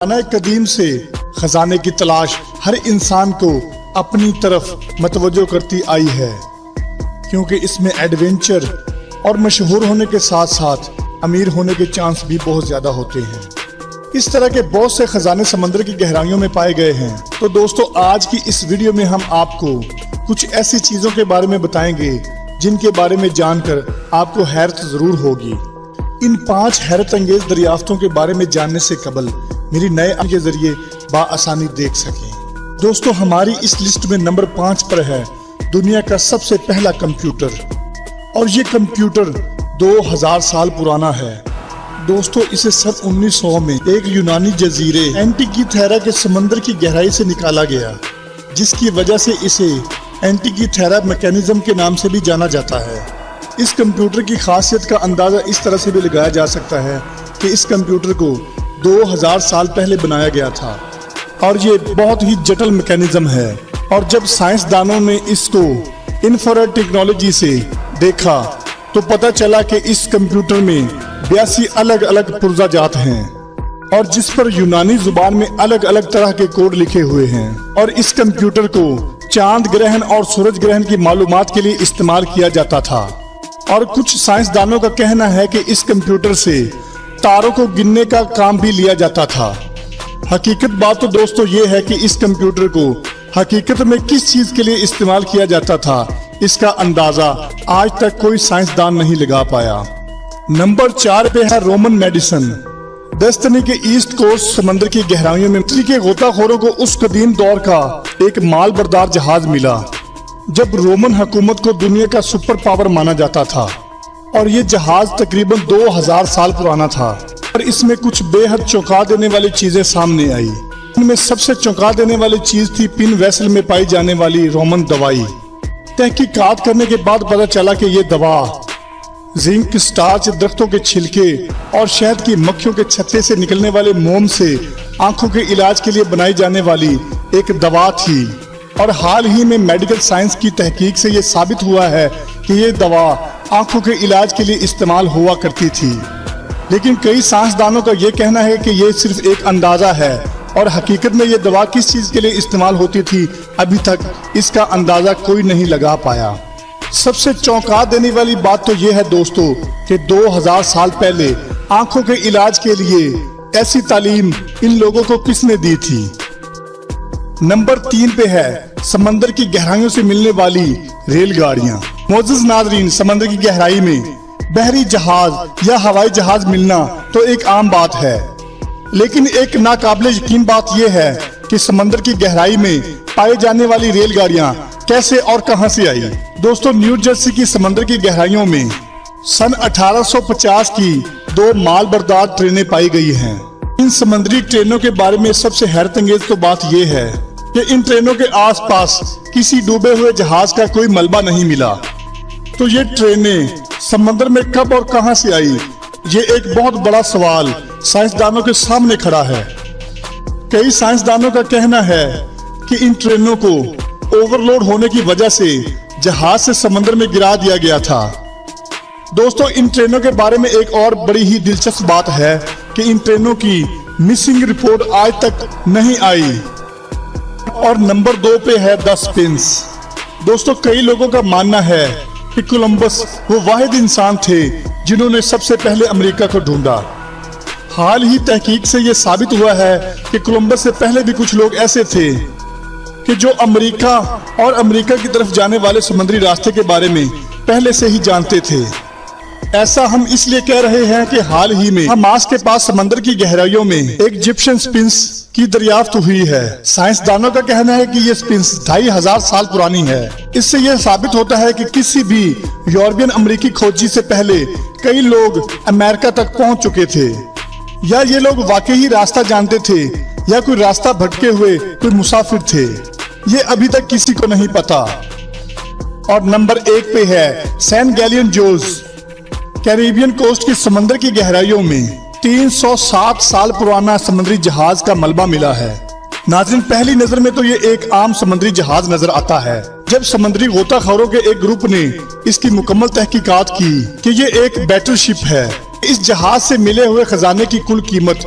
زمانہ قدیم سے خزانے کی تلاش ہر انسان کو اپنی طرف متوجہ کرتی آئی ہے، کیونکہ اس میں ایڈونچر اور مشہور ہونے کے ساتھ ساتھ امیر ہونے کے چانس بھی بہت زیادہ ہوتے ہیں۔ اس طرح کے بہت سے خزانے سمندر کی گہرائیوں میں پائے گئے ہیں۔ تو دوستو، آج کی اس ویڈیو میں ہم آپ کو کچھ ایسی چیزوں کے بارے میں بتائیں گے جن کے بارے میں جان کر آپ کو حیرت ضرور ہوگی۔ ان 5 حیرت انگیز دریافتوں کے بارے میں جاننے سے قبل میری نئے کے ذریعے بآسانی دیکھ سکیں۔ دوستو، ہماری اس لسٹ میں نمبر 5 پر ہے دنیا کا سب سے پہلا کمپیوٹر، اور یہ کمپیوٹر 2000 سال پرانا ہے۔ دوستو، اسے سن 1900 میں ایک یونانی جزیرے اینٹیکیتھیرا کے سمندر کی گہرائی سے نکالا گیا، جس کی وجہ سے اسے اینٹیکیتھیرا میکینزم کے نام سے بھی جانا جاتا ہے۔ اس کمپیوٹر کی خاصیت کا اندازہ اس طرح سے بھی لگایا جا سکتا ہے کہ اس کمپیوٹر کو 2000 سال پہلے بنایا گیا تھا، اور یہ بہت ہی جٹل میکینزم ہے۔ اور جب سائنسدانوں نے اس کو انفرارڈ ٹیکنالوجی سے دیکھا تو پتہ چلا کہ اس کمپیوٹر میں 82 الگ الگ پرزہ جات ہیں، اور جس پر یونانی زبان میں الگ الگ طرح کے کوڈ لکھے ہوئے ہیں۔ اور اس کمپیوٹر کو چاند گرہن اور سورج گرہن کی معلومات کے لیے استعمال کیا جاتا تھا، اور کچھ سائنسدانوں کا کہنا ہے کہ اس کمپیوٹر سے تاروں کو گننے کا کام بھی لیا جاتا تھا۔ حقیقت بات تو دوستو یہ ہے کہ اس کمپیوٹر کو حقیقت میں کس چیز کے لیے استعمال کیا جاتا تھا، اس کا اندازہ آج تک کوئی سائنسدان نہیں لگا پایا۔ نمبر 4 پہ ہے رومن میڈیسن۔ دستنی کے ایسٹ کوسٹ سمندر کی گہرائیوں میں مصر کے غوطہ خوروں کو اس قدیم دور کا ایک مال بردار جہاز ملا، جب رومن حکومت کو دنیا کا سپر پاور مانا جاتا تھا، اور یہ جہاز تقریباً 2000 سال پرانا تھا۔ اور اس میں کچھ بے حد چونکا دینے والی چیزیں سامنے آئی۔ ان میں سب سے چونکا دینے والی چیز تھی پن ویسل میں پائی جانے والی رومن دوائی۔ تحقیقات کرنے کے بعد پتہ چلا کہ یہ دوا زنک، سٹارچ، درختوں کے چھلکے اور شہد کی مکھیوں کے چھتے سے نکلنے والے موم سے آنکھوں کے علاج کے لیے بنائی جانے والی ایک دوا تھی۔ اور حال ہی میں میڈیکل سائنس کی تحقیق سے یہ ثابت ہوا ہے کہ یہ دوا آنکھوں کے علاج کے لیے استعمال ہوا کرتی تھی۔ لیکن کئی سائنسدانوں کا یہ کہنا ہے کہ یہ صرف ایک اندازہ ہے، اور حقیقت میں یہ دوا کس چیز کے لیے استعمال ہوتی تھی ابھی تک اس کا اندازہ کوئی نہیں لگا پایا۔ سب سے چونکا دینے والی بات تو یہ ہے دوستو کہ 2000 سال پہلے آنکھوں کے علاج کے لیے ایسی تعلیم ان لوگوں کو کس نے دی تھی۔ نمبر 3 پہ ہے سمندر کی گہرائیوں سے ملنے والی ریل گاڑیاں۔ معزز ناظرین، سمندر کی گہرائی میں بحری جہاز یا ہوائی جہاز ملنا تو ایک عام بات ہے، لیکن ایک ناقابل یقین بات یہ ہے کہ سمندر کی گہرائی میں پائے جانے والی ریل گاڑیاں کیسے اور کہاں سے آئی۔ دوستو، نیو جرسی کی سمندر کی گہرائیوں میں سن 1850 کی 2 مال بردار ٹرینیں پائی گئی ہیں۔ ان سمندری ٹرینوں کے بارے میں سب سے حیرت انگیز تو بات یہ ہے کہ ان ٹرینوں کے آس پاس کسی ڈوبے ہوئے جہاز کا کوئی ملبہ نہیں ملا۔ تو یہ ٹرینیں سمندر میں کب اور کہاں سے آئی، یہ ایک بہت بڑا سوال سائنسدانوں کے سامنے کھڑا ہے۔ کئی سائنسدانوں کا کہنا ہے کہ ان ٹرینوں کو اوور لوڈ ہونے کی وجہ سے جہاز سے سمندر میں گرا دیا گیا تھا۔ دوستو، ان ٹرینوں کے بارے میں ایک اور بڑی ہی دلچسپ بات ہے کہ ان ٹرینوں کی مسنگ رپورٹ آج تک نہیں آئی۔ اور نمبر 2 پہ ہے 10 پنس۔ دوستو، کئی لوگوں کا ماننا ہے کہ کولمبس وہ واحد انسان تھے جنہوں نے سب سے پہلے امریکہ کو ڈھونڈا۔ حال ہی تحقیق سے یہ ثابت ہوا ہے کہ کولمبس سے پہلے بھی کچھ لوگ ایسے تھے کہ جو امریکہ اور امریکہ کی طرف جانے والے سمندری راستے کے بارے میں پہلے سے ہی جانتے تھے۔ ایسا ہم اس لیے کہہ رہے ہیں کہ حال ہی میں حماس کے پاس سمندر کی گہرائیوں میں ایک ایجپشن سپنس کی دریافت ہوئی ہے۔ سائنسدانوں کا کہنا ہے کہ یہ سپنس 2500 سال پرانی ہے۔ اس سے یہ ثابت ہوتا ہے کہ کسی بھی یورپین امریکی کھوجی سے پہلے کئی لوگ امریکہ تک پہنچ چکے تھے، یا یہ لوگ واقعی راستہ جانتے تھے یا کوئی راستہ بھٹکے ہوئے کوئی مسافر تھے، یہ ابھی تک کسی کو نہیں پتا۔ اور نمبر 1 پہ ہے سین گیلین جوز۔ کیریبین کوسٹ کی سمندر کی گہرائیوں میں 307 سال پرانا سمندری جہاز کا ملبہ ملا ہے۔ ناظرین، پہلی نظر میں تو یہ ایک عام سمندری جہاز نظر آتا ہے۔ جب سمندری غوطہ خوروں کے ایک گروپ نے اس کی مکمل تحقیقات کی کہ یہ ایک بیٹل شپ ہے، اس جہاز سے ملے ہوئے خزانے کی کل قیمت